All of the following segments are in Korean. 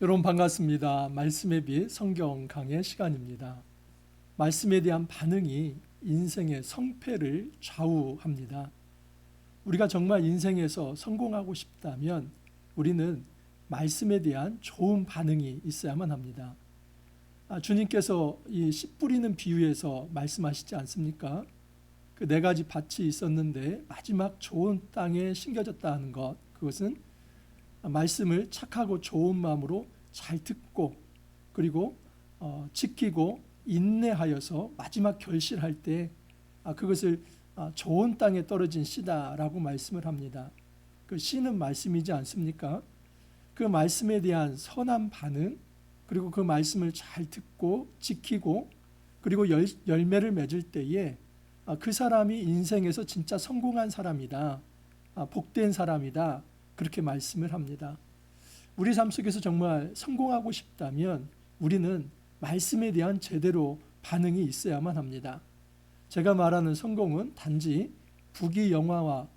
여러분 반갑습니다. 말씀의 빛 성경 강의 시간입니다. 말씀에 대한 반응이 인생의 성패를 좌우합니다. 우리가 정말 인생에서 성공하고 싶다면 우리는 말씀에 대한 좋은 반응이 있어야만 합니다. 주님께서 이 씨 뿌리는 비유에서 말씀하시지 않습니까? 그 네 가지 밭이 있었는데 마지막 좋은 땅에 심겨졌다는 것, 그것은 말씀을 착하고 좋은 마음으로 잘 듣고 그리고 지키고 인내하여서 마지막 결실할 때 그것을 좋은 땅에 떨어진 씨다라고 말씀을 합니다. 그 씨는 말씀이지 않습니까? 그 말씀에 대한 선한 반응, 그리고 그 말씀을 잘 듣고 지키고 그리고 열매를 맺을 때에 그 사람이 인생에서 진짜 성공한 사람이다, 복된 사람이다, 그렇게 말씀을 합니다. 우리 삶 속에서 정말 성공하고 싶다면 우리는 말씀에 대한 제대로 반응이 있어야만 합니다. 제가 말하는 성공은 단지 부귀영화와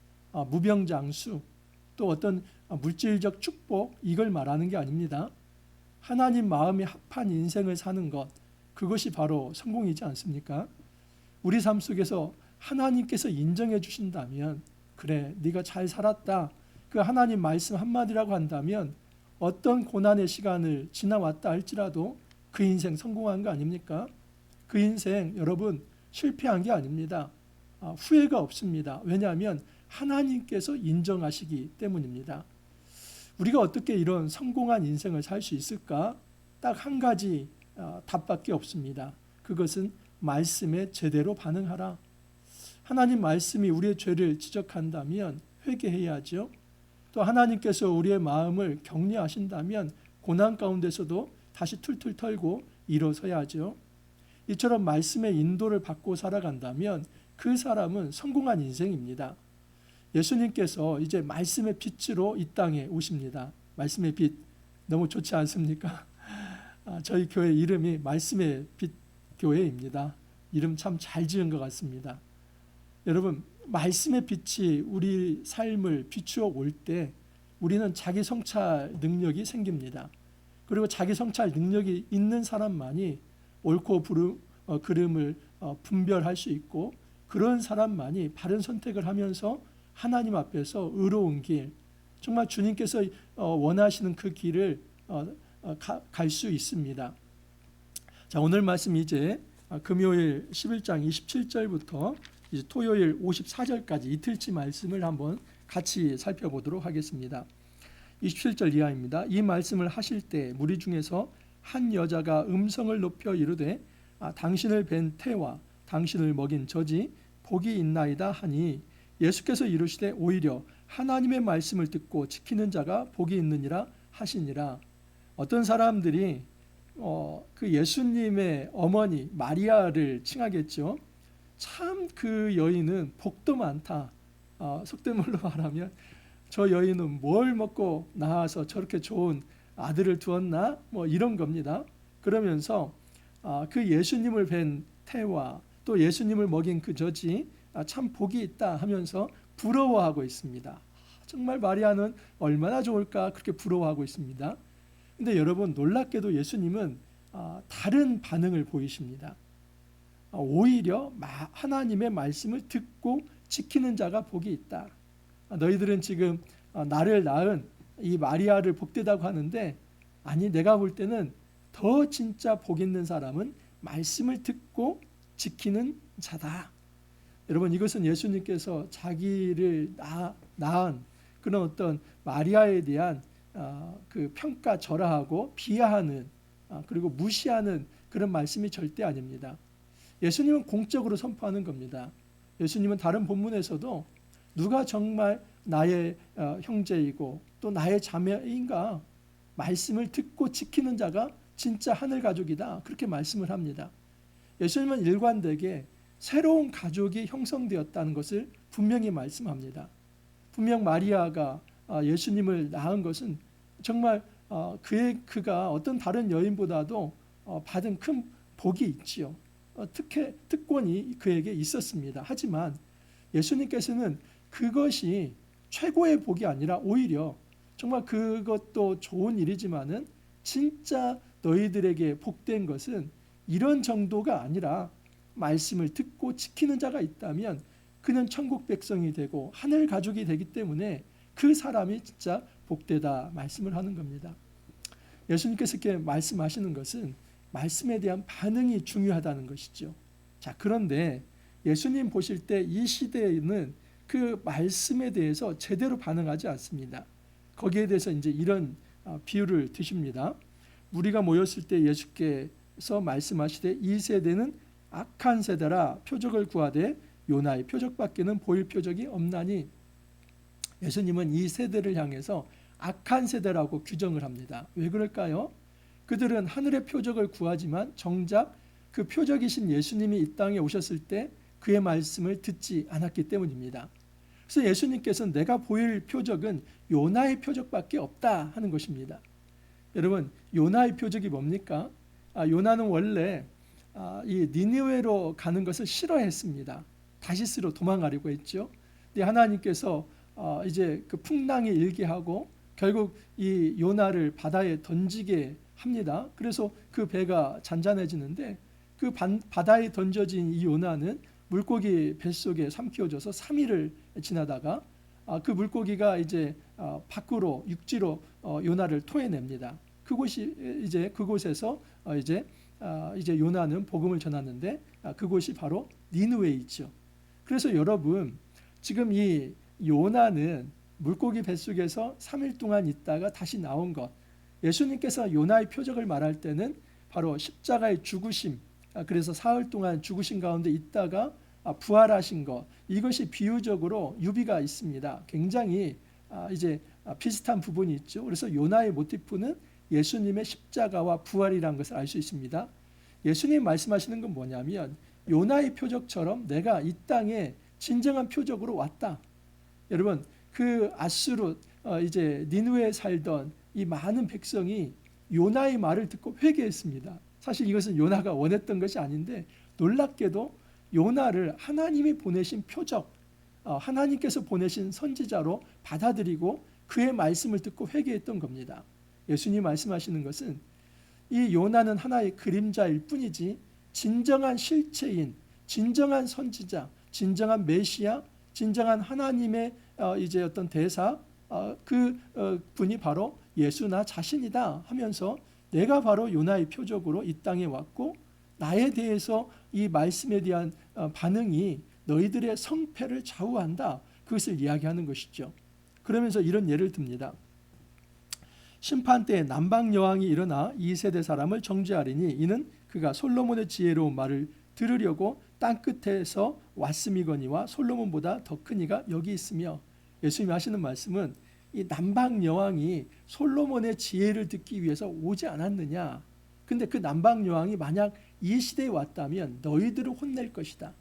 무병장수, 또 어떤 물질적 축복, 이걸 말하는 게 아닙니다. 하나님 마음에 합한 인생을 사는 것, 그것이 바로 성공이지 않습니까? 우리 삶 속에서 하나님께서 인정해 주신다면, 그래, 네가 잘 살았다, 그 하나님 말씀 한마디라고 한다면 어떤 고난의 시간을 지나왔다 할지라도 그 인생 성공한 거 아닙니까? 그 인생 여러분 실패한 게 아닙니다. 후회가 없습니다. 왜냐하면 하나님께서 인정하시기 때문입니다. 우리가 어떻게 이런 성공한 인생을 살 수 있을까? 딱 한 가지 답밖에 없습니다. 그것은 말씀에 제대로 반응하라. 하나님 말씀이 우리의 죄를 지적한다면 회개해야죠. 또 하나님께서 우리의 마음을 격려하신다면 고난 가운데서도 다시 툴툴 털고 일어서야죠. 이처럼 말씀의 인도를 받고 살아간다면 그 사람은 성공한 인생입니다. 예수님께서 이제 말씀의 빛으로 이 땅에 오십니다. 말씀의 빛, 너무 좋지 않습니까? 저희 교회 이름이 말씀의 빛 교회입니다. 이름 참 잘 지은 것 같습니다. 여러분, 말씀의 빛이 우리 삶을 비추어 올 때 우리는 자기 성찰 능력이 생깁니다. 그리고 자기 성찰 능력이 있는 사람만이 옳고 그름을 분별할 수 있고, 그런 사람만이 바른 선택을 하면서 하나님 앞에서 의로운 길, 정말 주님께서 원하시는 그 길을 갈 수 있습니다. 자, 오늘 말씀 이제 금요일 11장 27절부터 이제 토요일 54절까지 이틀치 말씀을 한번 같이 살펴보도록 하겠습니다. 27절 이하입니다. 이 말씀을 하실 때 무리 중에서 한 여자가 음성을 높여 이르되 당신을 뵌 태와 당신을 먹인 젖이 복이 있나이다 하니, 예수께서 이르시되 오히려 하나님의 말씀을 듣고 지키는 자가 복이 있느니라 하시니라. 어떤 사람들이 그 예수님의 어머니 마리아를 칭하겠죠. 참 그 여인은 복도 많다. 속된 말로 말하면 저 여인은 뭘 먹고 낳아서 저렇게 좋은 아들을 두었나? 뭐 이런 겁니다. 그러면서 그 예수님을 뵌 태와 또 예수님을 먹인 그 젖이 참 복이 있다 하면서 부러워하고 있습니다. 정말 마리아는 얼마나 좋을까, 그렇게 부러워하고 있습니다. 근데 여러분, 놀랍게도 예수님은 다른 반응을 보이십니다. 오히려 하나님의 말씀을 듣고 지키는 자가 복이 있다. 너희들은 지금 나를 낳은 이 마리아를 복되다고 하는데, 아니, 내가 볼 때는 더 진짜 복 있는 사람은 말씀을 듣고 지키는 자다. 여러분, 이것은 예수님께서 자기를 낳은 그런 어떤 마리아에 대한 그 평가절하하고 비하하는, 그리고 무시하는 그런 말씀이 절대 아닙니다. 예수님은 공적으로 선포하는 겁니다. 예수님은 다른 본문에서도 누가 정말 나의 형제이고 또 나의 자매인가, 말씀을 듣고 지키는 자가 진짜 하늘 가족이다, 그렇게 말씀을 합니다. 예수님은 일관되게 새로운 가족이 형성되었다는 것을 분명히 말씀합니다. 분명 마리아가 예수님을 낳은 것은 정말 그가 어떤 다른 여인보다도 받은 큰 복이 있지요. 특권이 그에게 있었습니다. 하지만 예수님께서는 그것이 최고의 복이 아니라 오히려 정말 그것도 좋은 일이지만은 진짜 너희들에게 복된 것은 이런 정도가 아니라 말씀을 듣고 지키는 자가 있다면 그는 천국 백성이 되고 하늘 가족이 되기 때문에 그 사람이 진짜 복되다 말씀을 하는 겁니다. 예수님께서 이렇게 말씀하시는 것은 말씀에 대한 반응이 중요하다는 것이죠. 자, 그런데 예수님 보실 때 이 시대에는 그 말씀에 대해서 제대로 반응하지 않습니다. 거기에 대해서 이제 이런 비유를 드십니다. 우리가 모였을 때 예수께서 말씀하시되 이 세대는 악한 세대라 표적을 구하되 요나의 표적밖에는 보일 표적이 없나니. 예수님은 이 세대를 향해서 악한 세대라고 규정을 합니다. 왜 그럴까요? 그들은 하늘의 표적을 구하지만 정작 그 표적이신 예수님이 이 땅에 오셨을 때 그의 말씀을 듣지 않았기 때문입니다. 그래서 예수님께서는 내가 보일 표적은 요나의 표적밖에 없다 하는 것입니다. 여러분, 요나의 표적이 뭡니까? 요나는 원래 이 니느웨로 가는 것을 싫어했습니다. 다시스로 도망가려고 했죠. 근데 하나님께서 이제 그 풍랑이 일게 하고 결국 이 요나를 바다에 던지게 합니다. 그래서 그 배가 잔잔해지는데 그 바다에 던져진 이 요나는 물고기 뱃속에 삼키워져서 3일을 지나다가 그 물고기가 이제 밖으로 육지로 요나를 토해냅니다. 그곳에서 이제 요나는 복음을 전하는데 그곳이 바로 니느웨이죠. 그래서 여러분, 지금 이 요나는 물고기 뱃속에서 3일 동안 있다가 다시 나온 것, 예수님께서 요나의 표적을 말할 때는 바로 십자가의 죽으심, 그래서 사흘 동안 죽으신 가운데 있다가 부활하신 것, 이것이 비유적으로 유비가 있습니다. 굉장히 이제 비슷한 부분이 있죠. 그래서 요나의 모티프는 예수님의 십자가와 부활이라는 것을 알 수 있습니다. 예수님 말씀하시는 건 뭐냐면 요나의 표적처럼 내가 이 땅에 진정한 표적으로 왔다. 여러분, 그 아수르 이제 니느웨에 살던 이 많은 백성이 요나의 말을 듣고 회개했습니다. 사실 이것은 요나가 원했던 것이 아닌데 놀랍게도 요나를 하나님이 보내신 표적, 하나님께서 보내신 선지자로 받아들이고 그의 말씀을 듣고 회개했던 겁니다. 예수님 말씀하시는 것은 이 요나는 하나의 그림자일 뿐이지 진정한 실체인, 진정한 선지자, 진정한 메시아, 진정한 하나님의 이제 어떤 대사, 그 분이 바로 예수 나 자신이다 하면서 내가 바로 요나의 표적으로 이 땅에 왔고 나에 대해서 이 말씀에 대한 반응이 너희들의 성패를 좌우한다. 그것을 이야기하는 것이죠. 그러면서 이런 예를 듭니다. 심판 때에 남방 여왕이 일어나 이 세대 사람을 정죄하리니 이는 그가 솔로몬의 지혜로운 말을 들으려고 땅 끝에서 왔음이거니와 솔로몬보다 더 큰 이가 여기 있으며. 예수님이 하시는 말씀은 이 남방 여왕이 솔로몬의 지혜를 듣기 위해서 오지 않았느냐. 근데 그 남방 여왕이 만약 이 시대에 왔다면 너희들을 혼낼 것이다.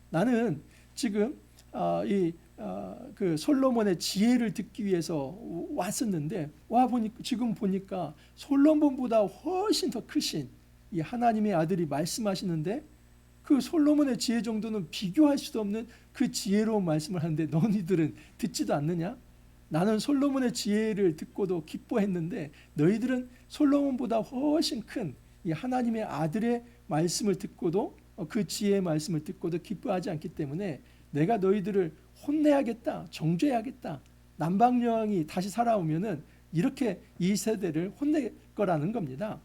나는 지금 그 솔로몬의 지혜를 듣기 위해서 왔었는데 지금 보니까 솔로몬보다 훨씬 더 크신 이 하나님의 아들이 말씀하시는데 그 솔로몬의 지혜 정도는 비교할 수도 없는 그 지혜로운 말씀을 하는데 너희들은 듣지도 않느냐? 나는 솔로몬의 지혜를 듣고도 기뻐했는데 너희들은 솔로몬보다 훨씬 큰 이 하나님의 아들의 말씀을 듣고도 그 지혜의 말씀을 듣고도 기뻐하지 않기 때문에 내가 너희들을 혼내야겠다, 정죄해야겠다. 남방 여왕이 다시 살아오면은 이렇게 이 세대를 혼낼 거라는 겁니다.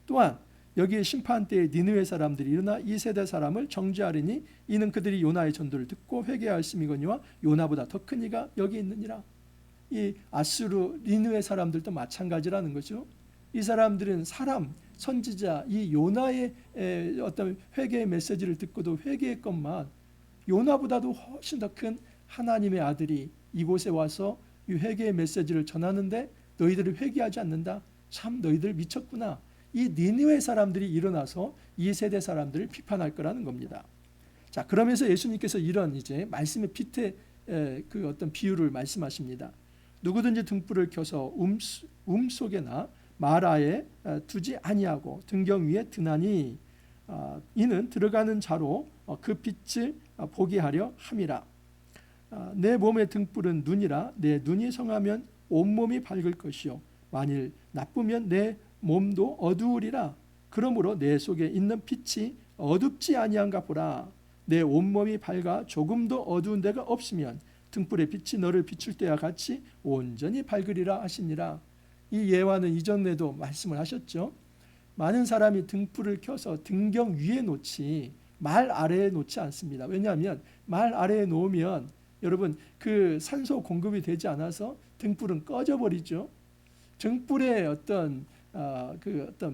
또한 여기에 심판 때에 니느웨 사람들이 일어나 이 세대 사람을 정죄하리니 이는 그들이 요나의 전도를 듣고 회개하였음이거니와 요나보다 더 큰 이가 여기 있느니라. 이 아수르 니느웨 사람들도 마찬가지라는 거죠. 이 사람들은 사람 선지자 이 요나의 어떤 회개의 메시지를 듣고도 회개했건만 요나보다도 훨씬 더 큰 하나님의 아들이 이곳에 와서 이 회개의 메시지를 전하는데 너희들을 회개하지 않는다. 참 너희들 미쳤구나. 이 니느웨 사람들이 일어나서 이 세대 사람들을 비판할 거라는 겁니다. 자, 그러면서 예수님께서 이런 이제 말씀의 빛의 그 어떤 비유를 말씀하십니다. 누구든지 등불을 켜서 속에나 마라에 두지 아니하고 등경 위에 드나니 이는 들어가는 자로 그 빛을 보게 하려 함이라. 내 몸의 등불은 눈이라 내 눈이 성하면 온몸이 밝을 것이요 만일 나쁘면 내 몸도 어두우리라. 그러므로 내 속에 있는 빛이 어둡지 아니한가 보라. 내 온몸이 밝아 조금도 어두운 데가 없으면 등불의 빛이 너를 비출 때와 같이 온전히 밝으리라 하시니라. 이 예화는 이전에도 말씀을 하셨죠. 많은 사람이 등불을 켜서 등경 위에 놓지 말 아래에 놓지 않습니다. 왜냐하면 말 아래에 놓으면 여러분 그 산소 공급이 되지 않아서 등불은 꺼져 버리죠. 등불의 어떤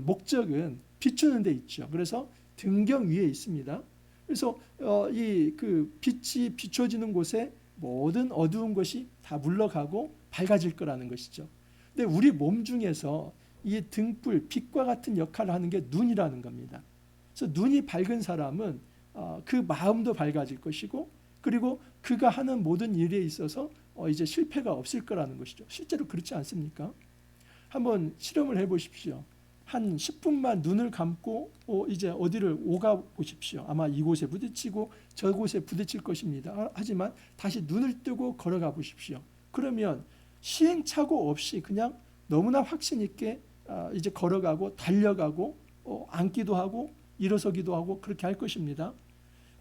목적은 비추는 데 있죠. 그래서 등경 위에 있습니다. 그래서 이 그 빛이 비춰지는 곳에 모든 어두운 것이 다 물러가고 밝아질 거라는 것이죠. 근데 우리 몸 중에서 이 등불, 빛과 같은 역할을 하는 게 눈이라는 겁니다. 그래서 눈이 밝은 사람은 그 마음도 밝아질 것이고, 그리고 그가 하는 모든 일에 있어서 이제 실패가 없을 거라는 것이죠. 실제로 그렇지 않습니까? 한번 실험을 해보십시오. 한 10분만 눈을 감고 이제 어디를 오가 보십시오. 아마 이곳에 부딪히고 저곳에 부딪힐 것입니다. 하지만 다시 눈을 뜨고 걸어가 보십시오. 그러면 시행착오 없이 그냥 너무나 확신 있게 이제 걸어가고 달려가고 앉기도 하고 일어서기도 하고 그렇게 할 것입니다.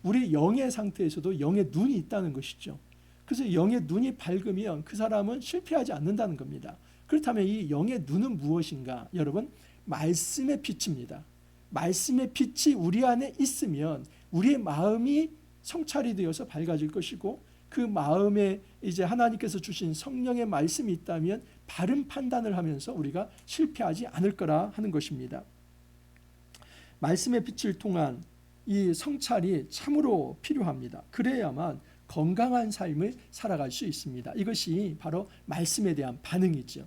우리 영의 상태에서도 영의 눈이 있다는 것이죠. 그래서 영의 눈이 밝으면 그 사람은 실패하지 않는다는 겁니다. 그렇다면 이 영의 눈은 무엇인가? 여러분, 말씀의 빛입니다. 말씀의 빛이 우리 안에 있으면 우리의 마음이 성찰이 되어서 밝아질 것이고, 그 마음에 이제 하나님께서 주신 성령의 말씀이 있다면 바른 판단을 하면서 우리가 실패하지 않을 거라 하는 것입니다. 말씀의 빛을 통한 이 성찰이 참으로 필요합니다. 그래야만 건강한 삶을 살아갈 수 있습니다. 이것이 바로 말씀에 대한 반응이죠.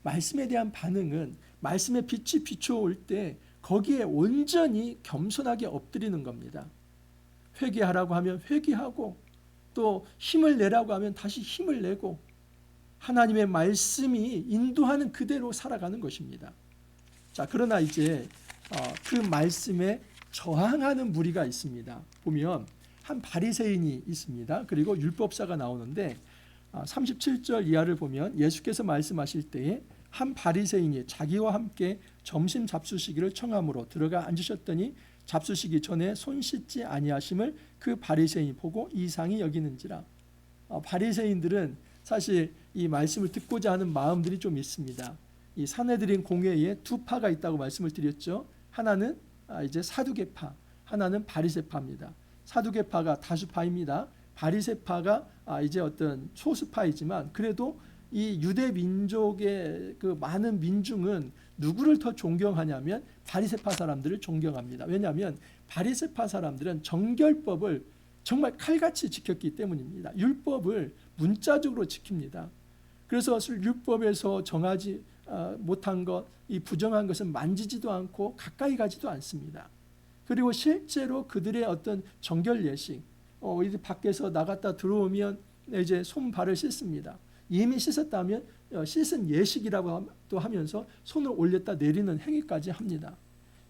말씀에 대한 반응은 말씀의 빛이 비춰올 때 거기에 온전히 겸손하게 엎드리는 겁니다. 회개하라고 하면 회개하고, 또 힘을 내라고 하면 다시 힘을 내고, 하나님의 말씀이 인도하는 그대로 살아가는 것입니다. 자, 그러나 이제 그 말씀에 저항하는 무리가 있습니다. 보면 한 바리새인이 있습니다. 그리고 율법사가 나오는데 37절 이하를 보면 예수께서 말씀하실 때에 한 바리새인이 자기와 함께 점심 잡수시기를 청함으로 들어가 앉으셨더니 잡수시기 전에 손 씻지 아니하심을 그 바리새인이 보고 이상히 여기는지라. 바리새인들은 사실 이 말씀을 듣고자 하는 마음들이 좀 있습니다. 이 산헤드린 공회에 두 파가 있다고 말씀을 드렸죠. 하나는 이제 사두개파, 하나는 바리새파입니다. 사두개파가 다수파입니다. 바리새파가 이제 어떤 소수파이지만 그래도 이 유대 민족의 그 많은 민중은 누구를 더 존경하냐면 바리새파 사람들을 존경합니다. 왜냐하면 바리새파 사람들은 정결법을 정말 칼같이 지켰기 때문입니다. 율법을 문자적으로 지킵니다. 그래서 율법에서 정하지 못한 것, 이 부정한 것은 만지지도 않고 가까이 가지도 않습니다. 그리고 실제로 그들의 어떤 정결 예식, 이제 밖에서 나갔다 들어오면 이제 손 발을 씻습니다. 이미 씻었다면 씻은 예식이라고 또 하면서 손을 올렸다 내리는 행위까지 합니다.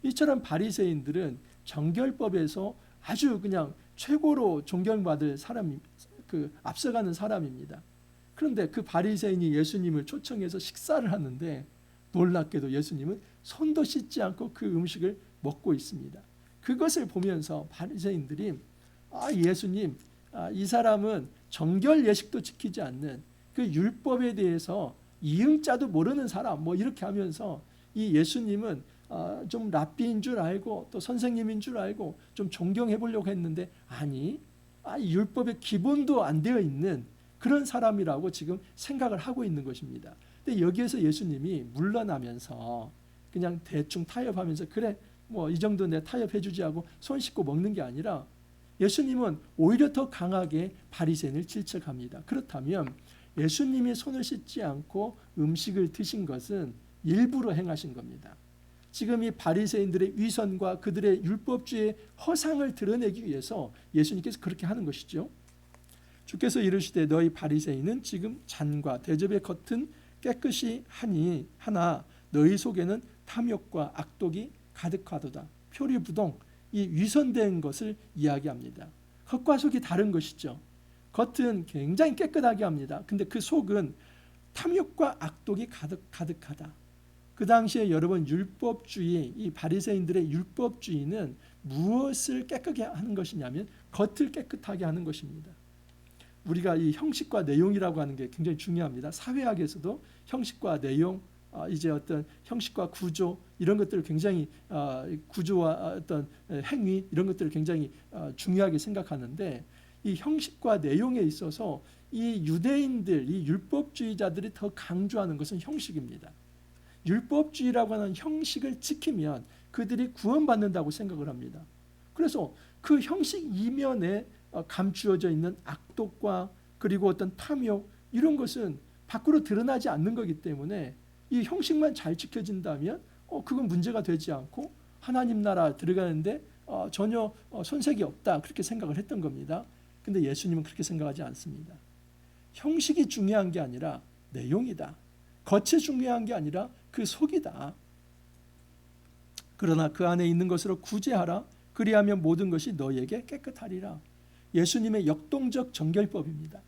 이처럼 바리새인들은 정결법에서 아주 그냥 최고로 존경받을 사람이 앞서가는 사람입니다. 그런데 그 바리새인이 예수님을 초청해서 식사를 하는데 놀랍게도 예수님은 손도 씻지 않고 그 음식을 먹고 있습니다. 그것을 보면서 바리새인들이 예수님, 이 사람은 정결 예식도 지키지 않는 그 율법에 대해서 이응자도 모르는 사람, 뭐 이렇게 하면서 이 예수님은 좀 랍비인 줄 알고 또 선생님인 줄 알고 좀 존경해 보려고 했는데 아니, 율법의 기본도 안 되어 있는 그런 사람이라고 지금 생각을 하고 있는 것입니다. 근데 여기에서 예수님이 물러나면서 그냥 대충 타협하면서 그래, 뭐 이 정도 내 타협해 주지 하고 손 씻고 먹는 게 아니라 예수님은 오히려 더 강하게 바리새인을 질책합니다. 그렇다면 예수님이 손을 씻지 않고 음식을 드신 것은 일부러 행하신 겁니다. 지금 이 바리새인들의 위선과 그들의 율법주의의 허상을 드러내기 위해서 예수님께서 그렇게 하는 것이죠. 주께서 이르시되 너희 바리새인은 지금 잔과 대접의 겉은 깨끗이 하니 하나 너희 속에는 탐욕과 악독이 가득하도다. 표리부동, 이 위선된 것을 이야기합니다. 겉과 속이 다른 것이죠. 겉은 굉장히 깨끗하게 합니다. 근데 그 속은 탐욕과 악독이 가득하다. 그 당시에 여러분 율법주의, 이 바리새인들의 율법주의는 무엇을 깨끗하게 하는 것이냐면 겉을 깨끗하게 하는 것입니다. 우리가 이 형식과 내용이라고 하는 게 굉장히 중요합니다. 사회학에서도 형식과 내용, 이제 어떤 형식과 구조 이런 것들을 굉장히 구조와 어떤 행위 이런 것들을 굉장히 중요하게 생각하는데 이 형식과 내용에 있어서 이 유대인들, 이 율법주의자들이 더 강조하는 것은 형식입니다. 율법주의라고 하는 형식을 지키면 그들이 구원받는다고 생각을 합니다. 그래서 그 형식 이면에 감추어져 있는 악독과 그리고 어떤 탐욕 이런 것은 밖으로 드러나지 않는 거기 때문에 이 형식만 잘 지켜진다면 그건 문제가 되지 않고 하나님 나라 들어가는데 전혀 손색이 없다 그렇게 생각을 했던 겁니다. 근데 예수님은 그렇게 생각하지 않습니다. 형식이 중요한 게 아니라 내용이다. 겉이 중요한 게 아니라 그 속이다. 그러나 그 안에 있는 것으로 구제하라. 그리하면 모든 것이 너에게 깨끗하리라. 예수님의 역동적 정결법입니다.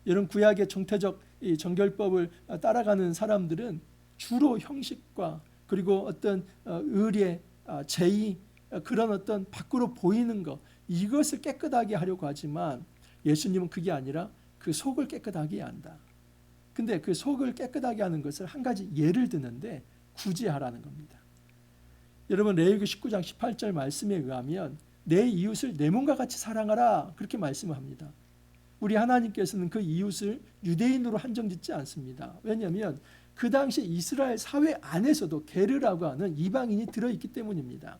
이런 구약의 정태적 이 정결법을 따라가는 사람들은 주로 형식과 그리고 어떤 의례, 제의 그런 어떤 밖으로 보이는 것 이것을 깨끗하게 하려고 하지만 예수님은 그게 아니라 그 속을 깨끗하게 한다. 근데 그 속을 깨끗하게 하는 것을 한 가지 예를 드는데 구제하라는 겁니다. 여러분 레위기 19장 18절 말씀에 의하면 내 이웃을 내 몸과 같이 사랑하라 그렇게 말씀을 합니다. 우리 하나님께서는 그 이웃을 유대인으로 한정짓지 않습니다. 왜냐하면 그 당시 이스라엘 사회 안에서도 게르라고 하는 이방인이 들어있기 때문입니다.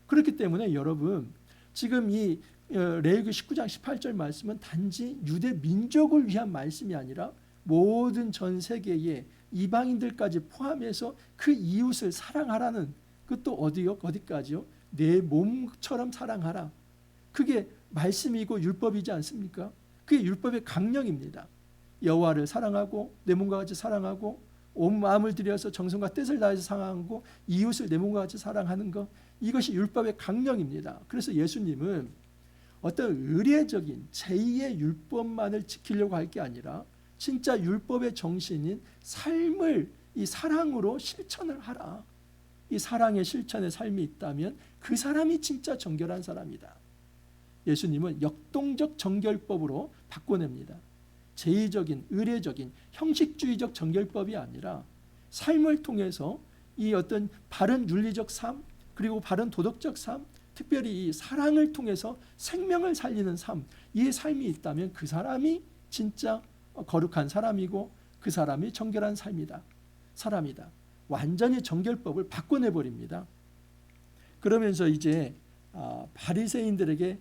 그렇기 때문에 여러분 지금 이 레위기 19장 18절 말씀은 단지 유대 민족을 위한 말씀이 아니라 모든 전 세계의 이방인들까지 포함해서 그 이웃을 사랑하라는 그것도 어디까지요? 내 몸처럼 사랑하라. 그게 말씀이고 율법이지 않습니까? 그게 율법의 강령입니다. 여호와를 사랑하고 내 몸과 같이 사랑하고 온 마음을 들여서 정성과 뜻을 다해서 사랑하고 이웃을 내 몸과 같이 사랑하는 것 이것이 율법의 강령입니다. 그래서 예수님은 어떤 의례적인 제2의 율법만을 지키려고 할 게 아니라 진짜 율법의 정신인 삶을 이 사랑으로 실천을 하라. 이 사랑의 실천의 삶이 있다면 그 사람이 진짜 정결한 사람이다. 예수님은 역동적 정결법으로 바꿔냅니다. 제의적인, 의례적인, 형식주의적 정결법이 아니라 삶을 통해서 이 어떤 바른 윤리적 삶, 그리고 바른 도덕적 삶, 특별히 이 사랑을 통해서 생명을 살리는 삶, 이 삶이 있다면 그 사람이 진짜 거룩한 사람이고 그 사람이 정결한 사람이다. 완전히 정결법을 바꿔내버립니다. 그러면서 이제 바리새인들에게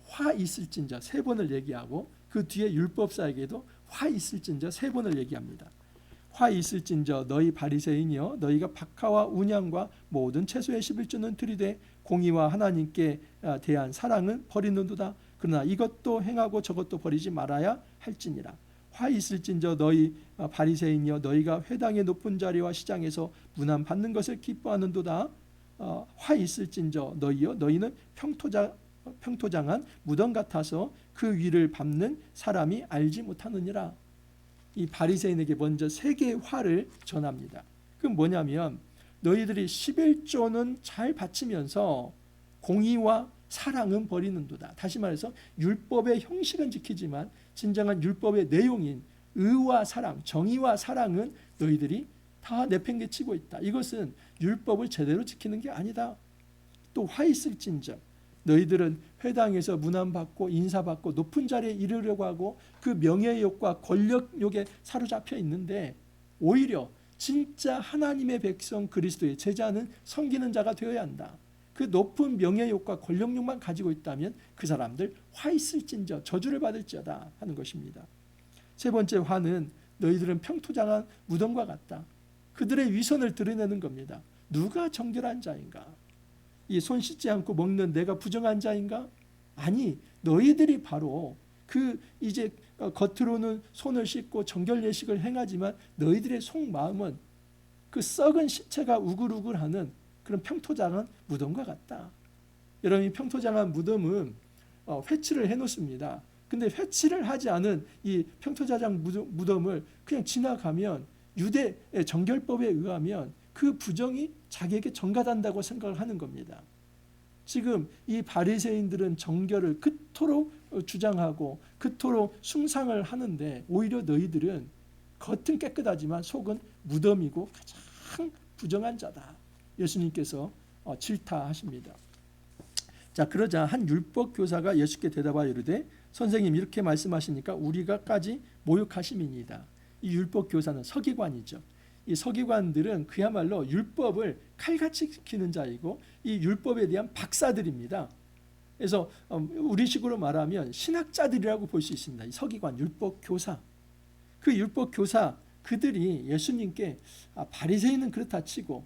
화 있을진저 세 번을 얘기하고 그 뒤에 율법사에게도 화 있을진저 세 번을 얘기합니다. 화 있을진저 너희 바리새인이여 너희가 박하와 운양과 모든 채소의 11조는 들이되 공의와 하나님께 대한 사랑은 버리는도다. 그러나 이것도 행하고 저것도 버리지 말아야 할지니라. 화 있을진저 너희 바리새인이여 너희가 회당의 높은 자리와 시장에서 문안 받는 것을 기뻐하는도다. 화 있을진저 너희여 너희는 평토장한 무덤 같아서 그 위를 밟는 사람이 알지 못하느니라. 이 바리새인에게 먼저 세 개의 화를 전합니다. 그건 뭐냐면 너희들이 11조는 잘 바치면서 공의와 사랑은 버리는도다. 다시 말해서 율법의 형식은 지키지만 진정한 율법의 내용인 의와 사랑, 정의와 사랑은 너희들이 다 내팽개치고 있다. 이것은 율법을 제대로 지키는 게 아니다. 또 화 있을진저 너희들은 회당에서 문안받고 인사받고 높은 자리에 이르려고 하고 그 명예욕과 권력욕에 사로잡혀 있는데 오히려 진짜 하나님의 백성 그리스도의 제자는 섬기는 자가 되어야 한다. 그 높은 명예욕과 권력욕만 가지고 있다면 그 사람들 화 있을진저 저주를 받을지어다 하는 것입니다. 세 번째 화는 너희들은 평토장한 무덤과 같다. 그들의 위선을 드러내는 겁니다. 누가 정결한 자인가? 이 손 씻지 않고 먹는 내가 부정한 자인가? 아니, 너희들이 바로 그 이제 겉으로는 손을 씻고 정결 예식을 행하지만 너희들의 속마음은 그 썩은 시체가 우글우글하는 그런 평토장한 무덤과 같다. 여러분, 이 평토장한 무덤은 회치를 해놓습니다. 근데 회치를 하지 않은 이 평토자장 무덤을 그냥 지나가면 유대의 정결법에 의하면 그 부정이 자기에게 전가된다고 생각을 하는 겁니다. 지금 이 바리새인들은 정결을 그토록 주장하고 그토록 숭상을 하는데 오히려 너희들은 겉은 깨끗하지만 속은 무덤이고 가장 부정한 자다. 예수님께서 질타하십니다. 자, 그러자 한 율법 교사가 예수께 대답하여 이르되 선생님 이렇게 말씀하시니까 우리가까지 모욕하심이니이다. 이 율법 교사는 서기관이죠. 이 서기관들은 그야말로 율법을 칼같이 지키는 자이고 이 율법에 대한 박사들입니다. 그래서 우리식으로 말하면 신학자들이라고 볼 수 있습니다. 이 서기관, 율법 교사. 그 율법 교사 그들이 예수님께 바리새인은 그렇다 치고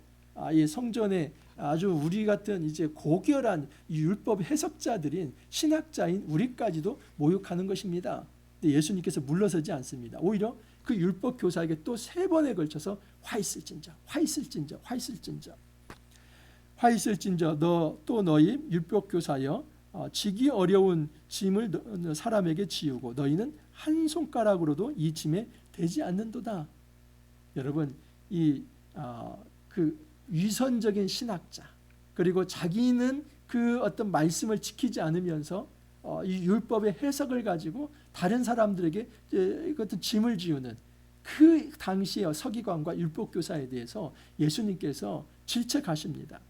이 성전에 아주 우리 같은 이제 고결한 율법 해석자들인 신학자인 우리까지도 모욕하는 것입니다. 근데 예수님께서 물러서지 않습니다. 오히려 그 율법 교사에게 또 3번에 걸쳐서 화 있을진저, 화 있을진저, 화 있을진저, 화 있을진저, 또 너희 율법 교사여, 지기 어려운 짐을 사람에게 지우고 너희는 한 손가락으로도 이 짐에 되지 않는도다. 여러분, 그 위선적인 신학자 그리고 자기는 그 어떤 말씀을 지키지 않으면서 이 율법의 해석을 가지고 다른 사람들에게 어떤 짐을 지우는 그 당시의 서기관과 율법교사에 대해서 예수님께서 질책하십니다.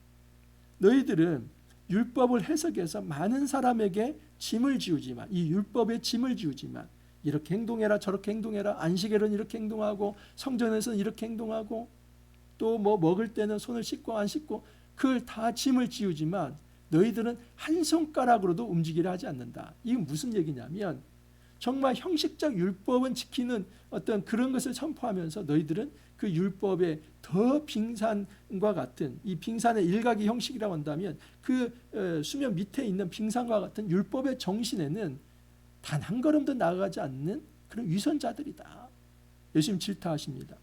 너희들은 율법을 해석해서 많은 사람에게 짐을 지우지만 이 율법의 짐을 지우지만 이렇게 행동해라 저렇게 행동해라 안식일은 이렇게 행동하고 성전에서는 이렇게 행동하고 또 뭐 먹을 때는 손을 씻고 안 씻고 그걸 다 짐을 지우지만 너희들은 한 손가락으로도 움직이려 하지 않는다. 이건 무슨 얘기냐면 정말 형식적 율법은 지키는 어떤 그런 것을 선포하면서 너희들은 그 율법의 더 빙산과 같은 이 빙산의 일각의 형식이라고 한다면 그 수면 밑에 있는 빙산과 같은 율법의 정신에는 단 한 걸음도 나아가지 않는 그런 위선자들이다. 예수님 질타하십니다.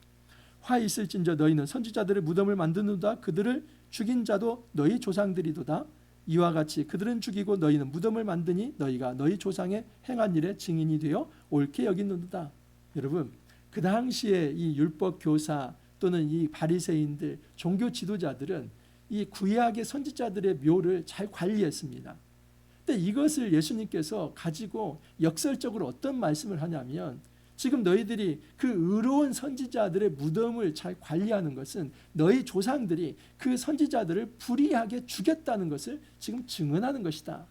화 있을진저 너희는 선지자들의 무덤을 만드는도다. 그들을 죽인 자도 너희 조상들이도다. 이와 같이 그들은 죽이고 너희는 무덤을 만드니 너희가 너희 조상의 행한 일에 증인이 되어 옳게 여기는도다. 여러분, 그 당시에 이 율법 교사 또는 이 바리새인들 종교 지도자들은 이 구약의 선지자들의 묘를 잘 관리했습니다. 근데 이것을 예수님께서 가지고 역설적으로 어떤 말씀을 하냐면 지금 너희들이 그 의로운 선지자들의 무덤을 잘 관리하는 것은 너희 조상들이 그 선지자들을 불의하게 죽였다는 것을 지금 증언하는 것이다.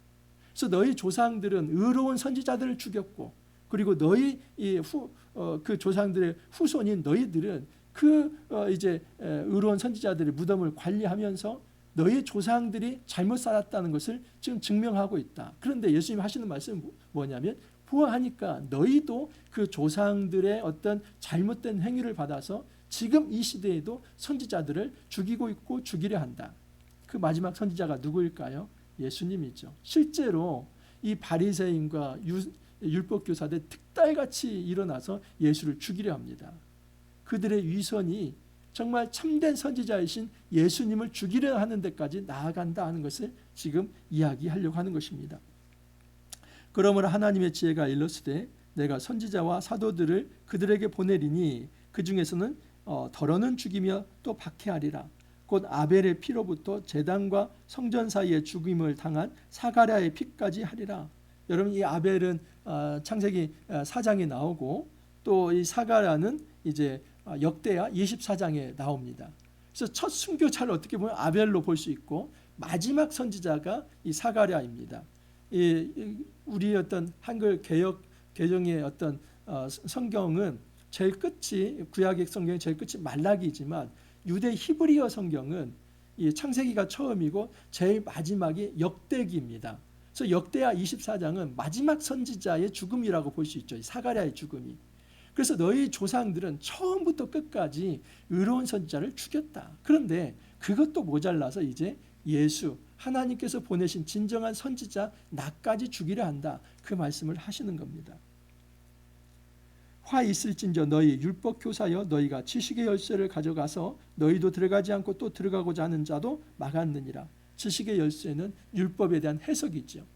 그래서 너희 조상들은 의로운 선지자들을 죽였고 그리고 너희 그 조상들의 후손인 너희들은 이제 의로운 선지자들의 무덤을 관리하면서 너희 조상들이 잘못 살았다는 것을 지금 증명하고 있다. 그런데 예수님이 하시는 말씀은 뭐냐면 보아하니까 너희도 그 조상들의 어떤 잘못된 행위를 받아서 지금 이 시대에도 선지자들을 죽이고 있고 죽이려 한다. 그 마지막 선지자가 누구일까요? 예수님이죠. 실제로 이 바리새인과 율법교사들 특달같이 일어나서 예수를 죽이려 합니다. 그들의 위선이 정말 참된 선지자이신 예수님을 죽이려 하는 데까지 나아간다 하는 것을 지금 이야기하려고 하는 것입니다. 그러므로 하나님의 지혜가 일렀으되 내가 선지자와 사도들을 그들에게 보내리니 그 중에서는 더러는 죽이며 또 박해하리라. 곧 아벨의 피로부터 제단과 성전 사이에 죽임을 당한 사가랴의 피까지 하리라. 여러분, 이 아벨은 창세기 4장에 나오고 또 이 사가랴는 이제 역대하 24장에 나옵니다. 그래서 첫 순교자를 어떻게 보면 아벨로 볼 수 있고 마지막 선지자가 이 사가랴입니다. 우리 어떤 한글 개정의 어떤 성경은 제일 끝이 구약의 성경이 제일 끝이 말라기지만 유대 히브리어 성경은 이 창세기가 처음이고 제일 마지막이 역대기입니다. 그래서 역대하 24장은 마지막 선지자의 죽음이라고 볼 수 있죠. 사가랴의 죽음이. 그래서 너희 조상들은 처음부터 끝까지 의로운 선지자를 죽였다. 그런데 그것도 모자라서 이제 예수 하나님께서 보내신 진정한 선지자 나까지 죽이려 한다. 그 말씀을 하시는 겁니다. 화 있을진저 너희 율법 교사여 너희가 지식의 열쇠를 가져가서 너희도 들어가지 않고 또 들어가고자 하는 자도 막았느니라. 지식의 열쇠는 율법에 대한 해석이죠.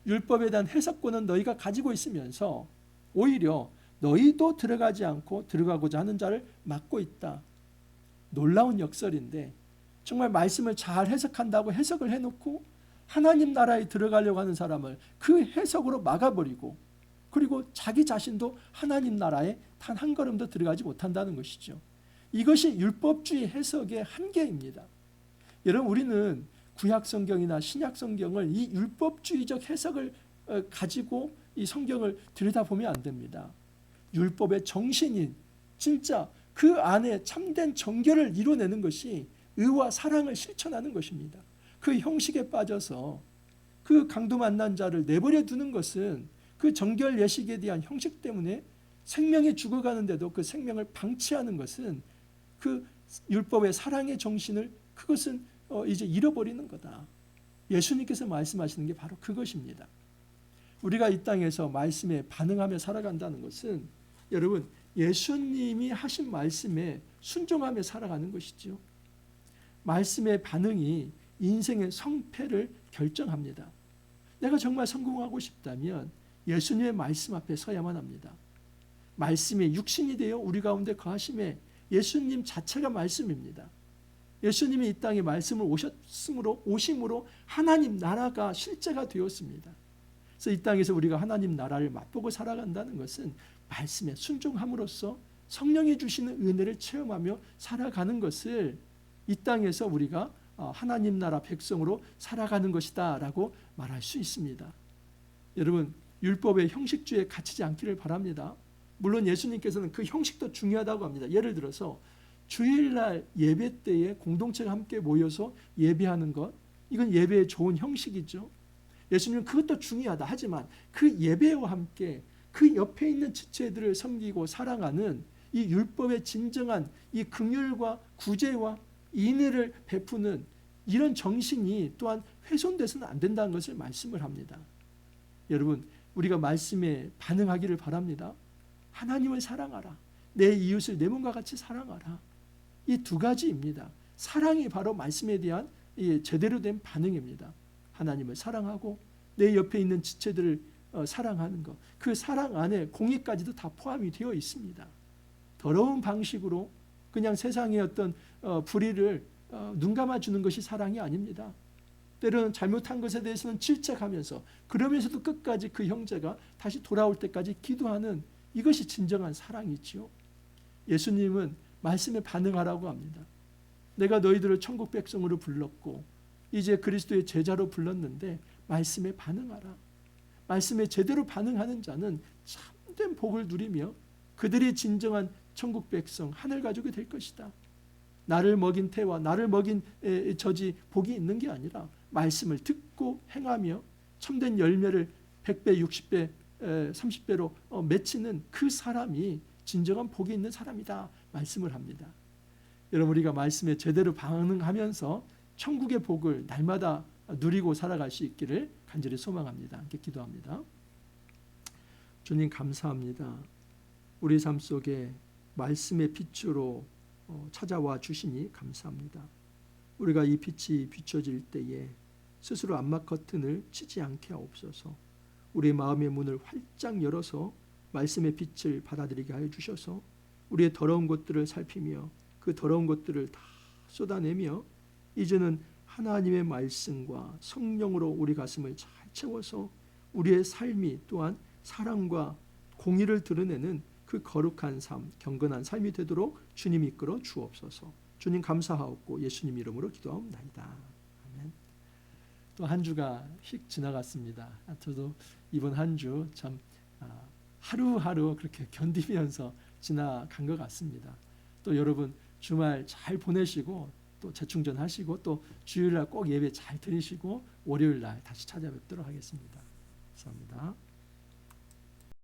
율법에 대한 해석권은 너희가 가지고 있으면서 오히려 너희도 들어가지 않고 들어가고자 하는 자를 막고 있다. 놀라운 역설인데 정말 말씀을 잘 해석한다고 해석을 해놓고 하나님 나라에 들어가려고 하는 사람을 그 해석으로 막아버리고 그리고 자기 자신도 하나님 나라에 단 한 걸음도 들어가지 못한다는 것이죠. 이것이 율법주의 해석의 한계입니다. 여러분, 우리는 구약 성경이나 신약 성경을 이 율법주의적 해석을 가지고 이 성경을 들여다보면 안 됩니다. 율법의 정신인 진짜 그 안에 참된 정결을 이루어내는 것이 의와 사랑을 실천하는 것입니다. 그 형식에 빠져서 그 강도 만난 자를 내버려 두는 것은 그 정결 예식에 대한 형식 때문에 생명이 죽어가는데도 그 생명을 방치하는 것은 그 율법의 사랑의 정신을 그것은 이제 잃어버리는 거다. 예수님께서 말씀하시는 게 바로 그것입니다. 우리가 이 땅에서 말씀에 반응하며 살아간다는 것은 여러분 예수님이 하신 말씀에 순종하며 살아가는 것이죠. 말씀의 반응이 인생의 성패를 결정합니다. 내가 정말 성공하고 싶다면 예수님의 말씀 앞에 서야만 합니다. 말씀이 육신이 되어 우리 가운데 거하심에 예수님 자체가 말씀입니다. 예수님이 이 땅에 말씀을 오심으로 하나님 나라가 실제가 되었습니다. 그래서 이 땅에서 우리가 하나님 나라를 맛보고 살아간다는 것은 말씀에 순종함으로써 성령이 주시는 은혜를 체험하며 살아가는 것을 이 땅에서 우리가 하나님 나라 백성으로 살아가는 것이다 라고 말할 수 있습니다. 여러분, 율법의 형식주의에 갇히지 않기를 바랍니다. 물론 예수님께서는 그 형식도 중요하다고 합니다. 예를 들어서 주일날 예배 때에 공동체가 함께 모여서 예배하는 것, 이건 예배의 좋은 형식이죠. 예수님은 그것도 중요하다 하지만 그 예배와 함께 그 옆에 있는 지체들을 섬기고 사랑하는 이 율법의 진정한 이 긍휼과 구제와 인애를 베푸는 이런 정신이 또한 훼손돼서는 안 된다는 것을 말씀을 합니다. 여러분, 우리가 말씀에 반응하기를 바랍니다. 하나님을 사랑하라. 내 이웃을 내 몸과 같이 사랑하라. 이 두 가지입니다. 사랑이 바로 말씀에 대한 제대로 된 반응입니다. 하나님을 사랑하고 내 옆에 있는 지체들을 사랑하는 것. 그 사랑 안에 공의까지도 다 포함이 되어 있습니다. 더러운 방식으로 그냥 세상의 어떤 불의를 눈 감아주는 것이 사랑이 아닙니다. 때로는 잘못한 것에 대해서는 질책하면서 그러면서도 끝까지 그 형제가 다시 돌아올 때까지 기도하는 이것이 진정한 사랑이지요. 예수님은 말씀에 반응하라고 합니다. 내가 너희들을 천국 백성으로 불렀고 이제 그리스도의 제자로 불렀는데 말씀에 반응하라. 말씀에 제대로 반응하는 자는 참된 복을 누리며 그들이 진정한 천국 백성, 하늘 가족이 될 것이다. 나를 먹인 태와 나를 먹인 젖이 복이 있는 게 아니라 말씀을 듣고 행하며 참된 열매를 100배, 60배, 30배로 맺히는 그 사람이 진정한 복이 있는 사람이다 말씀을 합니다. 여러분, 우리가 말씀에 제대로 반응하면서 천국의 복을 날마다 누리고 살아갈 수 있기를 간절히 소망합니다. 함께 기도합니다. 주님, 감사합니다. 우리 삶 속에 말씀의 빛으로 찾아와 주시니 감사합니다. 우리가 이 빛이 비춰질 때에 스스로 암막 커튼을 치지 않게 하옵소서. 우리의 마음의 문을 활짝 열어서 말씀의 빛을 받아들이게 하여 주셔서 우리의 더러운 것들을 살피며 그 더러운 것들을 다 쏟아내며 이제는 하나님의 말씀과 성령으로 우리 가슴을 잘 채워서 우리의 삶이 또한 사랑과 공의를 드러내는 그 거룩한 삶, 경건한 삶이 되도록 주님 이끌어 주옵소서. 주님 감사하옵고 예수님 이름으로 기도하옵나이다. 아멘. 또 한 주가 휙 지나갔습니다. 저도 이번 한 주 참 하루하루 그렇게 견디면서 지나간 것 같습니다. 또 여러분 주말 잘 보내시고 또 재충전하시고 또 주일날 꼭 예배 잘 드리시고 월요일날 다시 찾아뵙도록 하겠습니다. 감사합니다.